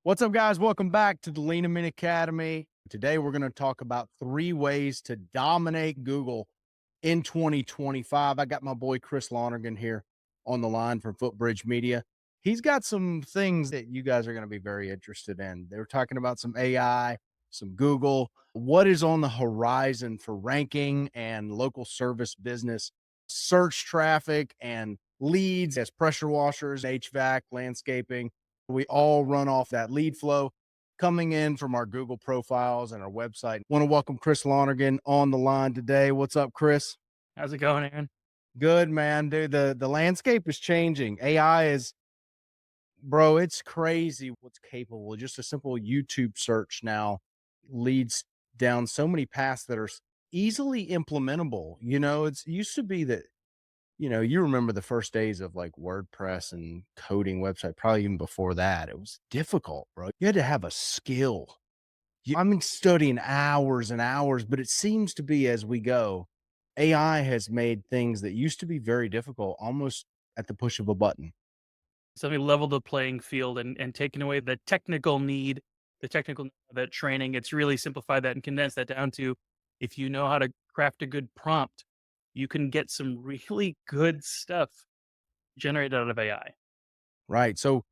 What's up, guys? Welcome back to the Lean A Minute Academy. Today, we're going to talk about 3 ways to dominate Google in 2025. I got my boy Chris Lonergan here on the line from Footbridge Media. He's got some things that you guys are going to be very interested in. They're talking about some AI, some Google, what is on the horizon for ranking and local service business, search traffic and leads as pressure washers, HVAC, landscaping. We all run off that lead flow coming in from our Google profiles and our website. Want to welcome Chris Lonergan on the line today. What's up, Chris? How's it going, Aaron? Good, man. Dude, the landscape is changing. AI is, bro, it's crazy what's capable. Just a simple YouTube search now leads down so many paths that are easily implementable. It's used to be that, you remember the first days of like WordPress and coding website, probably even before that. It was difficult, bro. You had to have a skill. I'm studying hours and hours, but it seems to be as we go, AI has made things that used to be very difficult almost at the push of a button. Something level the playing field and taking away the technical need, that training. It's really simplified that and condensed that down to if you know how to craft a good prompt, you can get some really good stuff generated out of AI. Right. So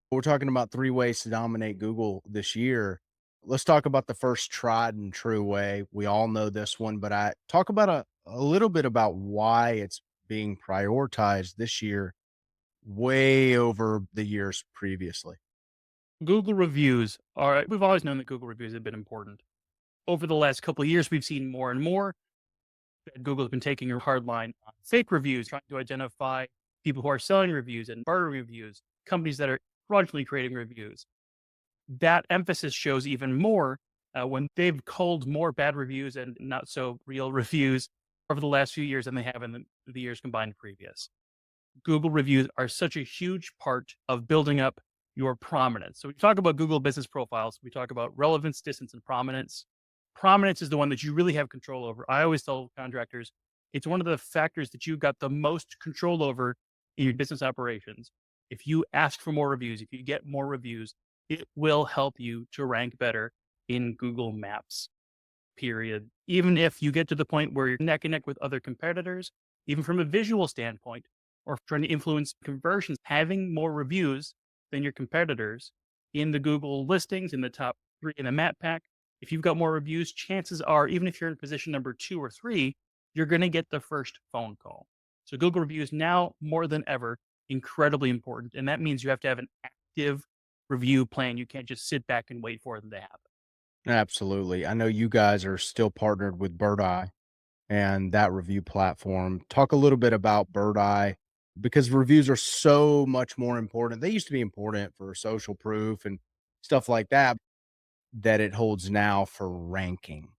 we're talking about 3 ways to dominate Google this year. Let's talk about the first tried and true way. We all know this one, but I talk about a little bit about why it's being prioritized this year, way over the years previously. Google reviews are we've always known that Google reviews have been important. Over the last couple of years, we've seen more and more that Google's been taking a hard line on fake reviews, trying to identify people who are selling reviews and barter reviews, companies that are fraudulently creating reviews. That emphasis shows even more when they've culled more bad reviews and not so real reviews over the last few years than they have in the years combined previous. Google reviews are such a huge part of building up your prominence. So we talk about Google business profiles. We talk about relevance, distance, and prominence. Prominence is the one that you really have control over. I always tell contractors it's one of the factors that you got the most control over in your business operations. If you ask for more reviews, if you get more reviews, it will help you to rank better in Google Maps, period. Even if you get to the point where you're neck and neck with other competitors, even from a visual standpoint, or trying to influence conversions, having more reviews than your competitors in the Google listings, in the top three in the map pack, if you've got more reviews, chances are, even if you're in position number 2 or 3, you're going to get the first phone call. So Google reviews now more than ever, incredibly important. And that means you have to have an active review plan. You can't just sit back and wait for them to happen. Absolutely. I know you guys are still partnered with Bird Eye and that review platform. Talk a little bit about Bird Eye because reviews are so much more important. They used to be important for social proof and stuff like that, that it holds now for ranking.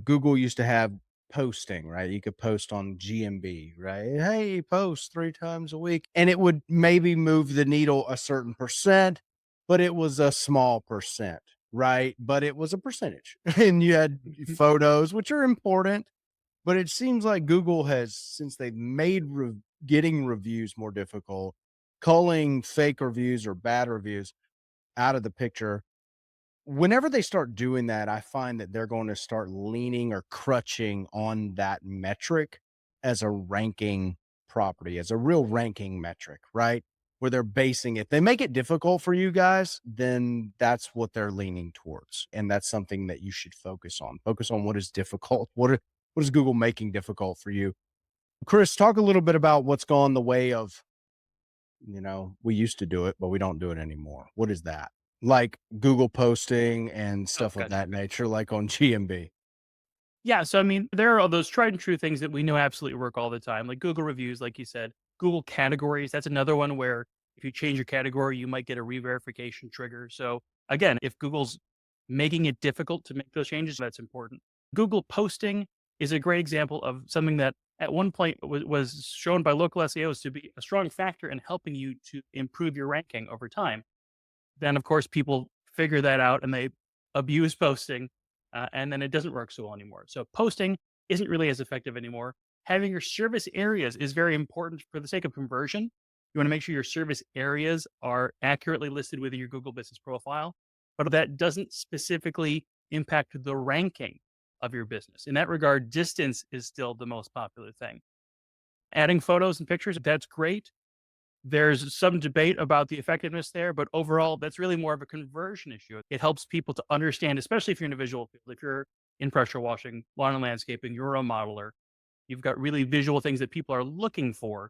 Google used to have posting, right? You could post on GMB, right? Hey, post 3 times a week. And it would maybe move the needle a certain percent, but it was a small percent, right? But it was a percentage. And you had photos, which are important, but it seems like Google has, since they've made getting reviews more difficult, culling fake reviews or bad reviews out of the picture. Whenever they start doing that, I find that they're going to start leaning or crutching on that metric as a ranking property, as a real ranking metric, right? Where they're basing it. They make it difficult for you guys, then that's what they're leaning towards. And that's something that you should focus on. Focus on what is difficult. What is Google making difficult for you? Chris, talk a little bit about what's gone the way of, we used to do it, but we don't do it anymore. What is that? Like Google posting and Oh, stuff of gotcha. that nature, like on GMB. Yeah. So, I mean, there are all those tried and true things that we know absolutely work all the time, like Google reviews, like you said, Google categories. That's another one where if you change your category, you might get a re-verification trigger. So, again, if Google's making it difficult to make those changes, that's important. Google posting is a great example of something that at one point was shown by local SEOs to be a strong factor in helping you to improve your ranking over time. Then, of course, people figure that out and they abuse posting, and then it doesn't work so well anymore. So posting isn't really as effective anymore. Having your service areas is very important for the sake of conversion. You want to make sure your service areas are accurately listed within your Google business profile. but that doesn't specifically impact the ranking of your business. In that regard, distance is still the most popular thing. Adding photos and pictures, that's great. There's some debate about the effectiveness there, but overall, that's really more of a conversion issue. It helps people to understand, especially if you're in a visual field, if you're in pressure washing, lawn and landscaping, you're a modeler, you've got really visual things that people are looking for,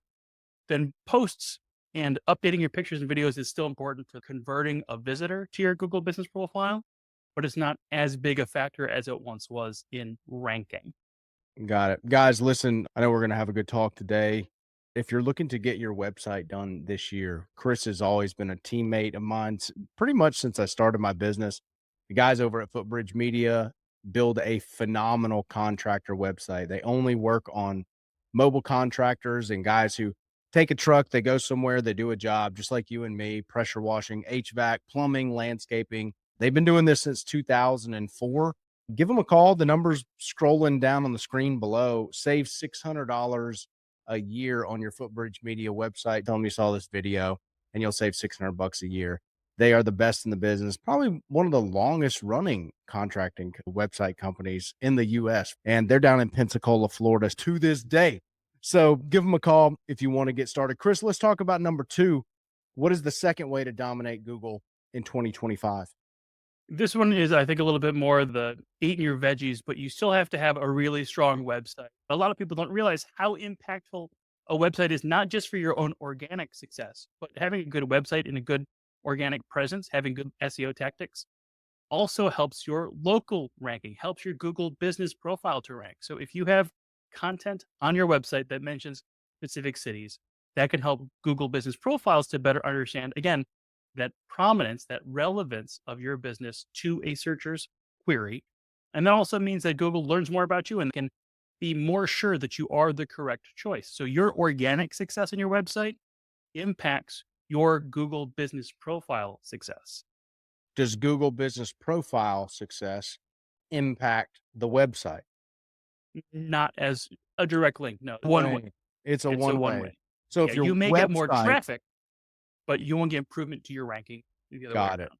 then posts and updating your pictures and videos is still important for converting a visitor to your Google business profile, but it's not as big a factor as it once was in ranking. Got it. Guys, listen, I know we're going to have a good talk today. If you're looking to get your website done this year, Chris has always been a teammate of mine pretty much since I started my business. The guys over at Footbridge Media build a phenomenal contractor website. They only work on mobile contractors and guys who take a truck, they go somewhere, they do a job just like you and me, pressure washing, HVAC, plumbing, landscaping. They've been doing this since 2004. Give them a call. The number's scrolling down on the screen below. Save $600 a year on your Footbridge Media website. Tell them you saw this video and you'll save 600 bucks a year. They are the best in the business, probably one of the longest running contracting website companies in the US. And they're down in Pensacola, Florida to this day. So give them a call if you want to get started. Chris, let's talk about number two. What is the second way to dominate Google in 2025? This one is, I think, a little bit more the eating your veggies, but you still have to have a really strong website. A lot of people don't realize how impactful a website is, not just for your own organic success, but having a good website and a good organic presence, having good SEO tactics also helps your local ranking, helps your Google business profile to rank. So if you have content on your website that mentions specific cities, that can help Google business profiles to better understand, again, that prominence, that relevance of your business to a searcher's query. And that also means that Google learns more about you and can be more sure that you are the correct choice. So your organic success in your website impacts your Google business profile success. Does Google business profile success impact the website? Not as a direct link. No, one way. Way. It's a It's a one one way. way. So Yeah, if your you may get more website traffic, but you won't get improvement to your ranking the other way got it. around.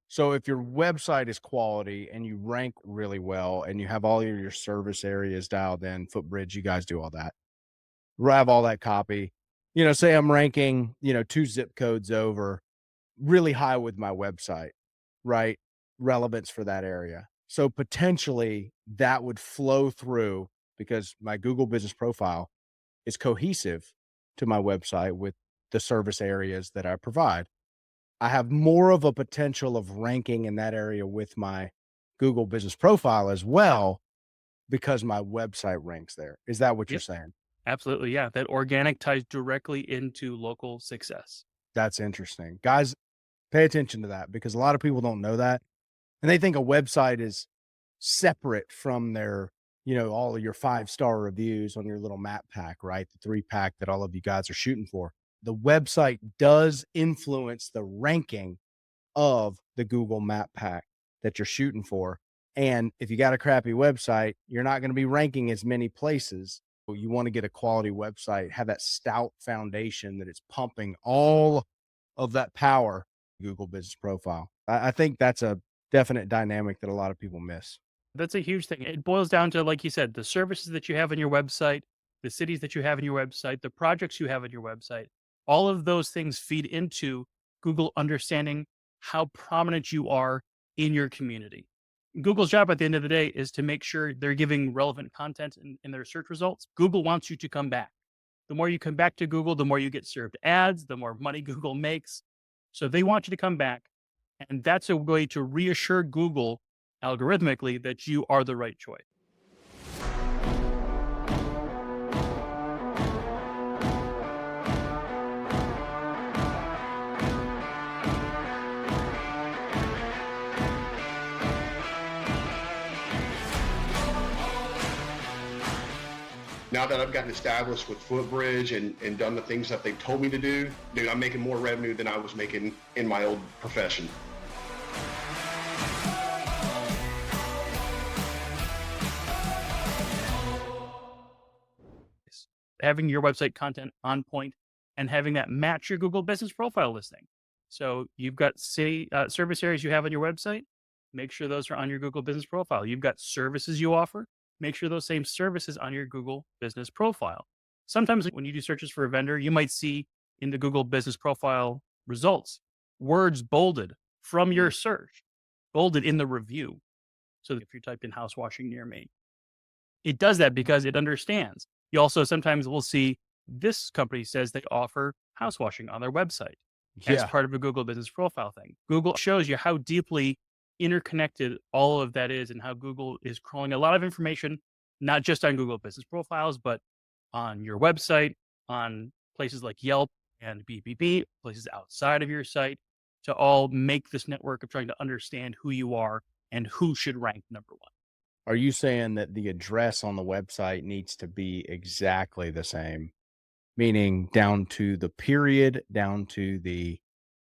So if your website is quality and you rank really well and you have all of your service areas dialed in, Footbridge, you guys do all that. Have all that copy. Say I'm ranking, 2 zip codes over really high with my website, right? Relevance for that area. So potentially that would flow through because my Google business profile is cohesive to my website with the service areas that I provide. I have more of a potential of ranking in that area with my Google business profile as well because my website ranks there. Is that what you're Yep, saying? absolutely. Yeah, that organic ties directly into local success. That's interesting. Guys, pay attention to that because a lot of people don't know that. And they think a website is separate from their, all of your 5-star reviews on your little map pack, right? The 3-pack that all of you guys are shooting for. The website does influence the ranking of the Google map pack that you're shooting for. And if you got a crappy website, you're not going to be ranking as many places. You want to get a quality website, have that stout foundation that it's pumping all of that power Google business profile. I think that's a definite dynamic that a lot of people miss. That's a huge thing. It boils down to, like you said, the services that you have on your website, the cities that you have on your website, the projects you have on your website. All of those things feed into Google understanding how prominent you are in your community. Google's job at the end of the day is to make sure they're giving relevant content in their search results. Google wants you to come back. The more you come back to Google, the more you get served ads, the more money Google makes. So they want you to come back. And that's a way to reassure Google algorithmically that you are the right choice. Now that I've gotten established with Footbridge and done the things that they told me to do, dude, I'm making more revenue than I was making in my old profession. Having your website content on point and having that match your Google business profile listing. So you've got city service areas you have on your website. Make sure those are on your Google Business profile. You've got services you offer. Make sure those same services on your Google Business profile. Sometimes when you do searches for a vendor, you might see in the Google Business profile results words bolded from your search, bolded in the review. So if you typed in house washing near me, it does that because it understands. You also sometimes will see this company says they offer house washing on their website as Yeah. part of a Google Business Profile thing. Google shows you how deeply interconnected all of that is and how Google is crawling a lot of information, not just on Google Business Profiles, but on your website, on places like Yelp and BBB, places outside of your site, to all make this network of trying to understand who you are and who should rank number one. Are you saying that the address on the website needs to be exactly the same? Meaning down to the period, down to the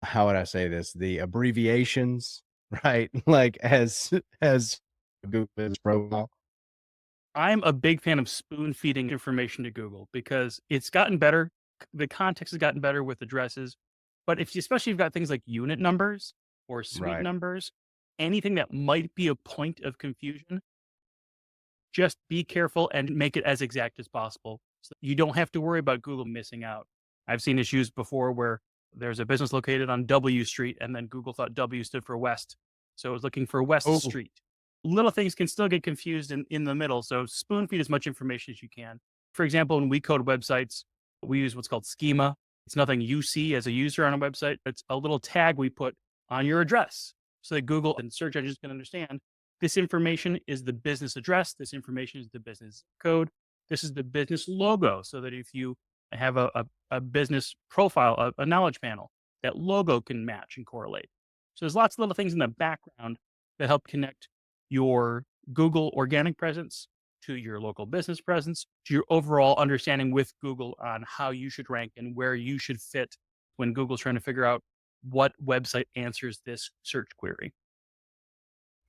how would I say this? The abbreviations, right? Like as Google Business Profile. I'm a big fan of spoon feeding information to Google because it's gotten better. The context has gotten better with addresses. But if you, especially if you've got things like unit numbers or suite Right. numbers, anything that might be a point of confusion, just be careful and make it as exact as possible. So you don't have to worry about Google missing out. I've seen issues before where there's a business located on W Street and then Google thought W stood for West. So it was looking for West Oh, Street. Little things can still get confused in the middle. So spoon feed as much information as you can. For example, when we code websites, we use what's called schema. It's nothing you see as a user on a website. It's a little tag we put on your address so that Google and search engines can understand this information is the business address. This information is the business code. This is the business logo. So that if you have a business profile, a knowledge panel, that logo can match and correlate. So there's lots of little things in the background that help connect your Google organic presence to your local business presence, to your overall understanding with Google on how you should rank and where you should fit when Google's trying to figure out what website answers this search query.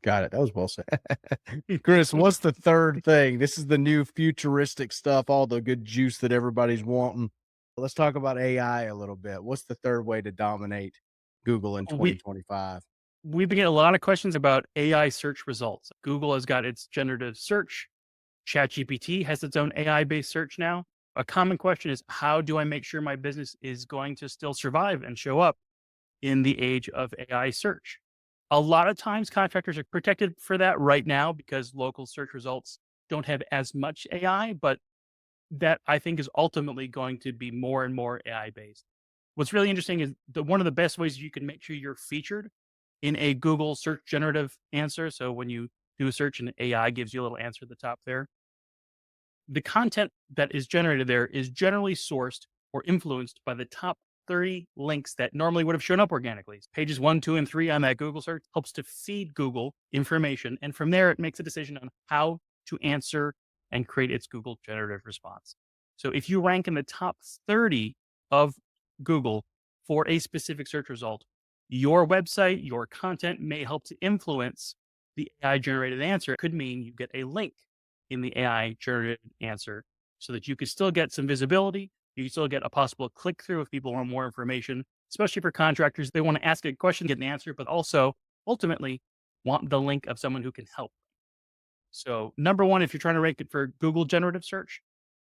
got it. That was well said. Chris, what's the third thing? This is the new futuristic stuff, all the good juice that everybody's wanting. Let's talk about AI a little bit. What's the third way to dominate Google in We 2025? We've been getting a lot of questions about AI search results. Google has got its generative search. ChatGPT has its own AI-based search now. A common question is, how do I make sure my business is going to still survive and show up in the age of AI search? A lot of times contractors are protected for that right now because local search results don't have as much AI, but that I think is ultimately going to be more and more AI based. What's really interesting is one of the best ways you can make sure you're featured in a Google search generative answer. So when you do a search and AI gives you a little answer at the top there, the content that is generated there is generally sourced or influenced by the top 30 links that normally would have shown up organically. Pages 1, 2, and 3 on that Google search helps to feed Google information. And from there, it makes a decision on how to answer and create its Google generative response. So if you rank in the top 30 of Google for a specific search result, your website, your content may help to influence the AI generated answer. It could mean you get a link in the AI generated answer so that you could still get some visibility. You can still get a possible click through if people want more information, especially for contractors. They want to ask a question, get an answer, but also ultimately want the link of someone who can help. So, number one, if you're trying to rank it for Google generative search,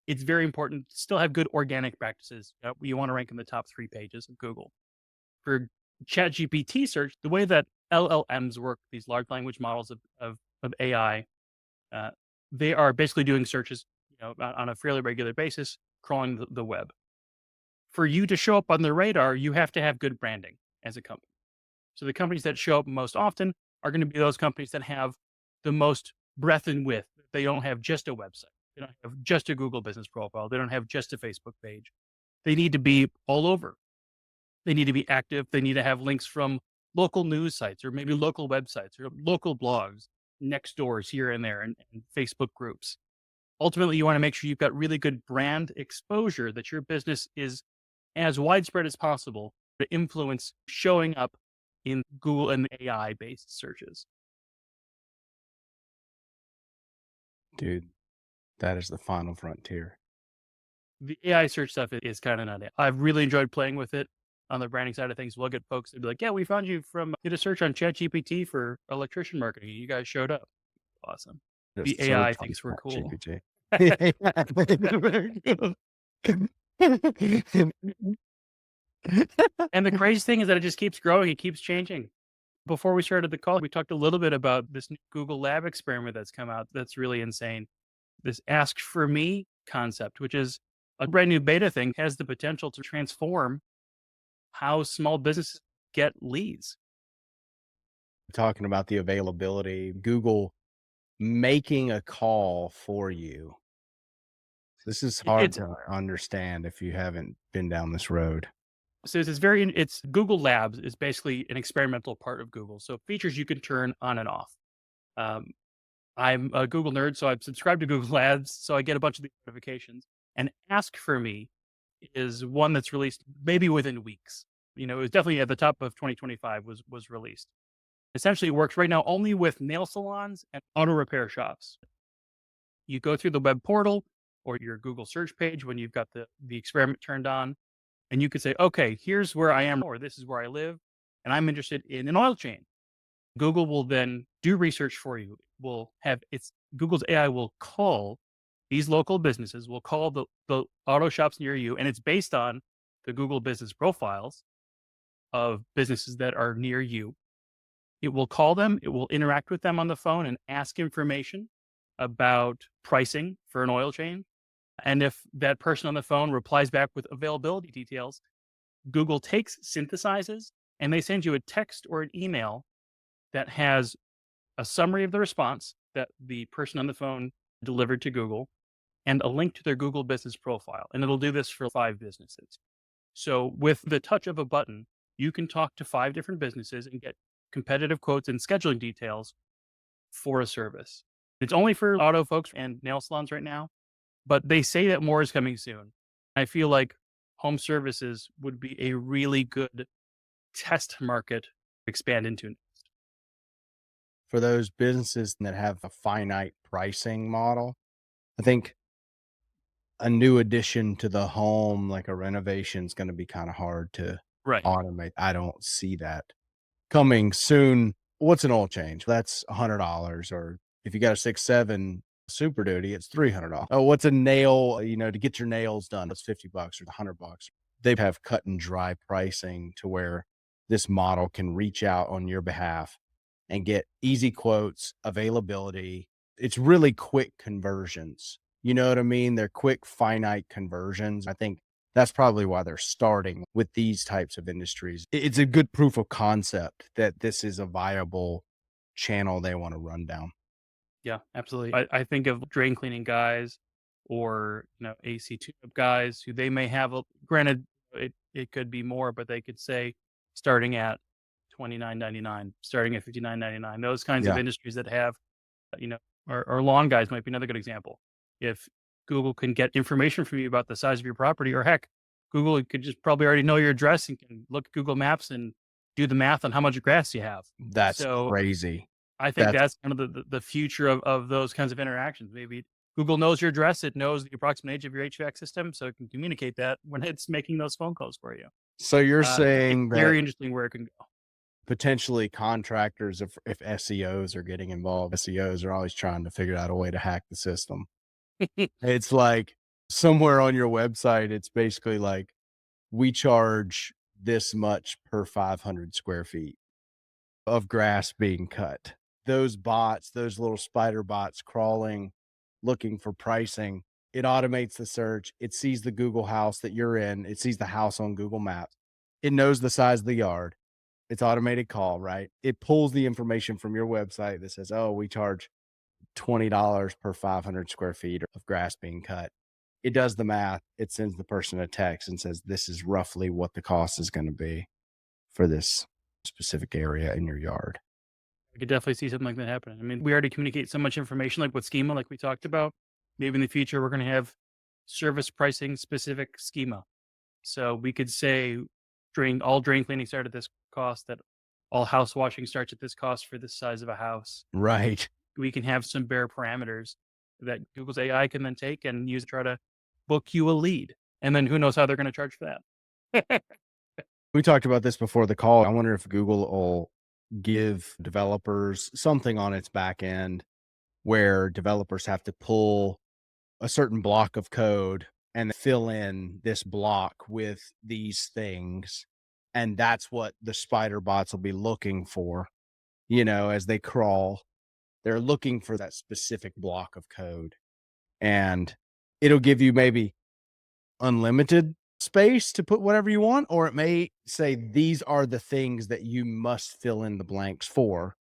it's very important to still have good organic practices. You want to rank in the top 3 pages of Google. For ChatGPT search, the way that LLMs work, these large language models of AI, uh, they are basically doing searches, on a fairly regular basis, crawling the web. For you to show up on the radar, you have to have good branding as a company. So the companies that show up most often are going to be those companies that have the most breadth and width. They don't have just a website. They don't have just a Google business profile. They don't have just a Facebook page. They need to be all over. They need to be active. They need to have links from local news sites or maybe local websites or local blogs, next doors here and there, and Facebook groups. Ultimately, you want to make sure you've got really good brand exposure, that your business is as widespread as possible to influence showing up in Google and AI based searches. Dude, that is the final frontier. The AI search stuff is kind of nutty. I've really enjoyed playing with it. on the branding side of things, we'll get folks that be like, yeah, we found you from, did a search on ChatGPT for electrician marketing. You guys showed up. Awesome. The Just AI search on thinks we're cool. ChatGPT. And the crazy thing is that it just keeps growing. It keeps changing. Before we started the call, we talked a little bit about this new Google Lab experiment that's come out. That's really insane. This Ask for Me concept, which is a brand new beta thing, has the potential to transform how small businesses get leads. Talking about the availability, Google making a call for you. This is hard It's to understand if you haven't been down this road. so it's Google Labs is basically an experimental part of Google. So features you can turn on and off. Um, I'm a Google nerd, so I've subscribed to Google Labs, so I get a bunch of these notifications. And Ask for Me is one that's released maybe within weeks. It was definitely at the top of 2025 was released. Essentially, it works right now only with nail salons and auto repair shops. You go through the web portal or your Google search page when you've got the experiment turned on, and you could say, okay, here's where I am, or this is where I live, and I'm interested in an oil change. Google will then do research for you. Will have its Google's AI will call these local businesses, will call the auto shops near you, and it's based on the Google business profiles of businesses that are near you. It will call them, it will interact with them on the phone and ask information about pricing for an oil change. And if that person on the phone replies back with availability details, Google synthesizes, and they send you a text or an email that has a summary of the response that the person on the phone delivered to Google and a link to their Google business profile. And it'll do this for 5 businesses. So with the touch of a button, you can talk to 5 different businesses and get competitive quotes and scheduling details for a service. It's only for auto folks and nail salons right now, but they say that more is coming soon. I feel like home services would be a really good test market to expand into. For those businesses that have a finite pricing model, I think a new addition to the home, like a renovation, is going to be kind of hard to Right. automate. I don't see that coming soon. What's an oil change? That's $100. Or if you got a 6.7 Super Duty, it's $300. Oh, what's a nail? To get your nails done, it's $50 or $100. They have cut and dry pricing to where this model can reach out on your behalf and get easy quotes, availability. It's really quick conversions. You know what I mean? They're quick, finite conversions. I think that's probably why they're starting with these types of industries. It's a good proof of concept that this is a viable channel they want to run down. Yeah, absolutely. I think of drain cleaning guys or, AC tune-up guys who they may have granted, it could be more, but they could say starting at $29.99, starting at $59.99. Those kinds of Yeah. industries that have, or lawn guys might be another good example. If Google can get information from you about the size of your property, or heck, Google could just probably already know your address and can look at Google Maps and do the math on how much grass you have. That's So crazy. I think That's that's kind of the future of those kinds of interactions. Maybe Google knows your address, it knows the approximate age of your HVAC system, so it can communicate that when it's making those phone calls for you. so you're It's saying that very interesting where it can go. potentially contractors, if SEOs are getting involved, SEOs are always trying to figure out a way to hack the system. It's like somewhere on your website, it's basically like, we charge this much per 500 square feet of grass being cut. Those bots, those little spider bots crawling, looking for pricing, it automates the search. It sees the Google house that you're in. It sees the house on Google Maps. It knows the size of the yard. It's automated call, right? It pulls the information from your website that says, oh, we charge $20 per 500 square feet of grass being cut. It does the math. It sends the person a text and says, this is roughly what the cost is going to be for this specific area in your yard. I could definitely see something like that happening. I mean, we already communicate so much information, like with schema, like we talked about. Maybe in the future, we're going to have service pricing specific schema. So we could say all drain cleaning start at this cost, that all house washing starts at this cost for this size of a house. Right. We can have some bare parameters that Google's AI can then take and use to try to book you a lead. And then who knows how they're going to charge for that. We talked about this before the call. I wonder if Google will give developers something on its back end where developers have to pull a certain block of code and fill in this block with these things. And that's what the spider bots will be looking for, as they crawl. They're looking for that specific block of code. And it'll give you maybe unlimited space to put whatever you want, or it may say these are the things that you must fill in the blanks for.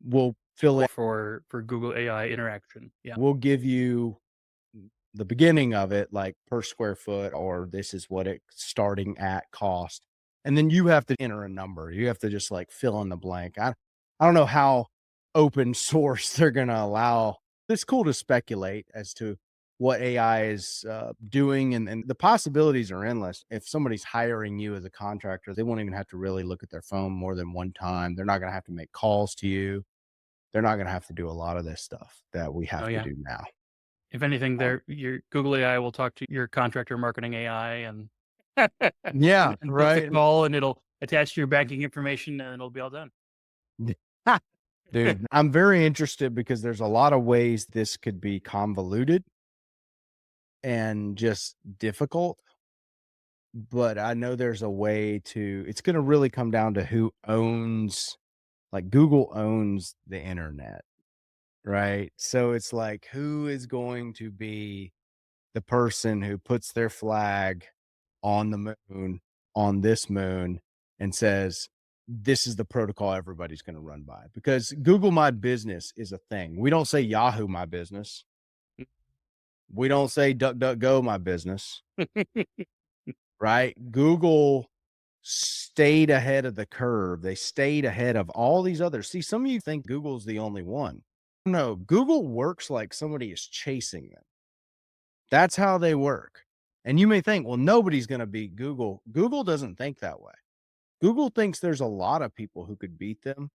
We'll fill it. For Google AI interaction. Yeah. We'll give you the beginning of it, like per square foot, or this is what it's starting at cost. And then you have to enter a number. You have to just like fill in the blank. I don't know how open source they're going to allow. It's cool to speculate as to what AI is doing, and the possibilities are endless. If somebody's hiring you as a contractor, they won't even have to really look at their phone more than one time. They're not going to have to make calls to you. They're not going to have to do a lot of this stuff that we have Oh, to yeah. do now. If anything, your Google AI will talk to your contractor marketing AI and Yeah, and book the right. call, and it'll attach to your banking information, and it'll be all done. Dude, I'm very interested because there's a lot of ways this could be convoluted and just difficult. But I know there's a way it's going to really come down to who owns, like Google owns the internet, right? So it's like, who is going to be the person who puts their flag on the moon, on this moon, and says, this is the protocol everybody's going to run by? Because Google My Business is a thing. We don't say Yahoo My Business. We don't say DuckDuckGo My Business, right? Google stayed ahead of the curve. They stayed ahead of all these others. See, some of you think Google's the only one. No, Google works like somebody is chasing them. That's how they work. And you may think, well, nobody's going to beat Google. Google doesn't think that way. Google thinks there's a lot of people who could beat them,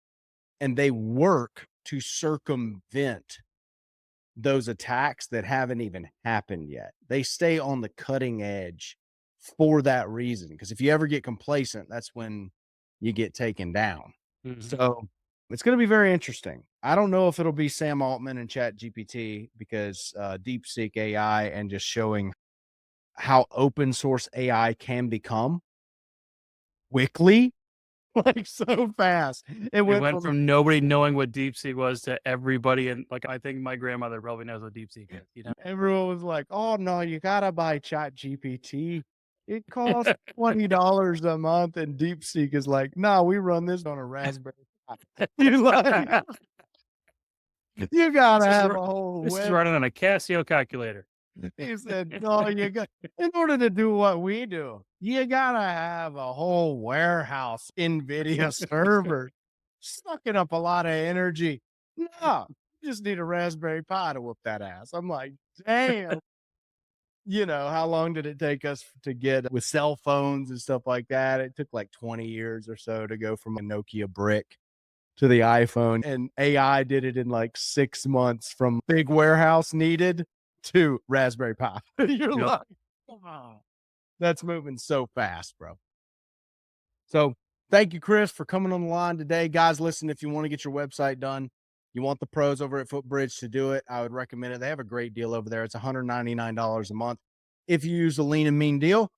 and they work to circumvent those attacks that haven't even happened yet. They stay on the cutting edge for that reason. Because if you ever get complacent, that's when you get taken down. Mhm. So it's going to be very interesting. I don't know if it'll be Sam Altman and Chat GPT, because DeepSeek AI and just showing how open source AI can become quickly, like so fast. It It went went from from nobody knowing what DeepSeek was to everybody, and like I think my grandmother probably knows what DeepSeek is. everyone was like, "Oh no, you gotta buy Chat GPT. It costs $20 a month," and DeepSeek is like, "No, we run this on a Raspberry Pi." You like, you gotta This is have ru- a whole This is web. running on a Casio calculator. He said, "No, you got in order to do what we do, you gotta have a whole warehouse, NVIDIA server, sucking up a lot of energy. No, you just need a Raspberry Pi to whoop that ass." I'm like, damn. How long did it take us to get with cell phones and stuff like that? It took like 20 years or so to go from a Nokia brick to the iPhone, and AI did it in like 6 months from big warehouse needed to Raspberry Pi. You're Yep. like, wow, that's moving so fast, bro. So thank you, Chris, for coming on the line today. Guys, listen, if you want to get your website done, you want the pros over at Footbridge to do it, I would recommend it. They have a great deal over there. It's $199 a month if you use the lean and mean deal.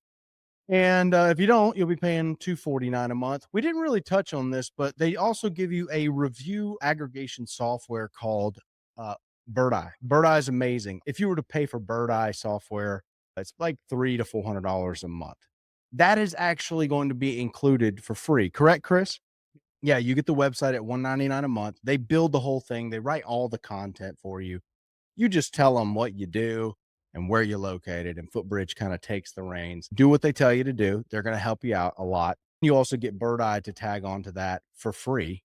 And if you don't, you'll be paying $249 a month. We didn't really touch on this, but they also give you a review aggregation software called Birdeye. Birdeye is amazing. If you were to pay for Birdeye software, it's like $300 to $400 a month. That is actually going to be included for free. Correct, Chris? Yeah, you get the website at $199 a month. They build the whole thing. They write all the content for you. You just tell them what you do and where you're located, and Footbridge kind of takes the reins. Do what they tell you to do. They're going to help you out a lot. You also get Birdeye to tag onto that for free.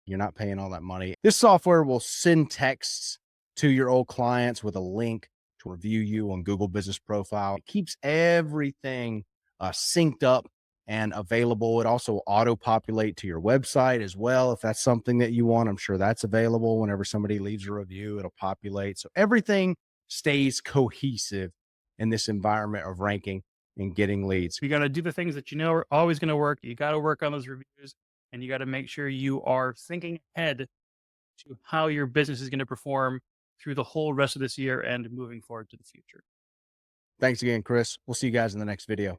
You're not paying all that money. This software will send texts to your old clients with a link to review you on Google Business Profile. It keeps everything synced up and available. It also auto-populate to your website as well. If that's something that you want, I'm sure that's available. Whenever somebody leaves a review, it'll populate. So everything stays cohesive in this environment of ranking. and getting leads. You got to do the things that you know are always going to work. You got to work on those reviews, and you got to make sure you are thinking ahead to how your business is going to perform through the whole rest of this year and moving forward to the future. Thanks again, Chris. We'll see you guys in the next video.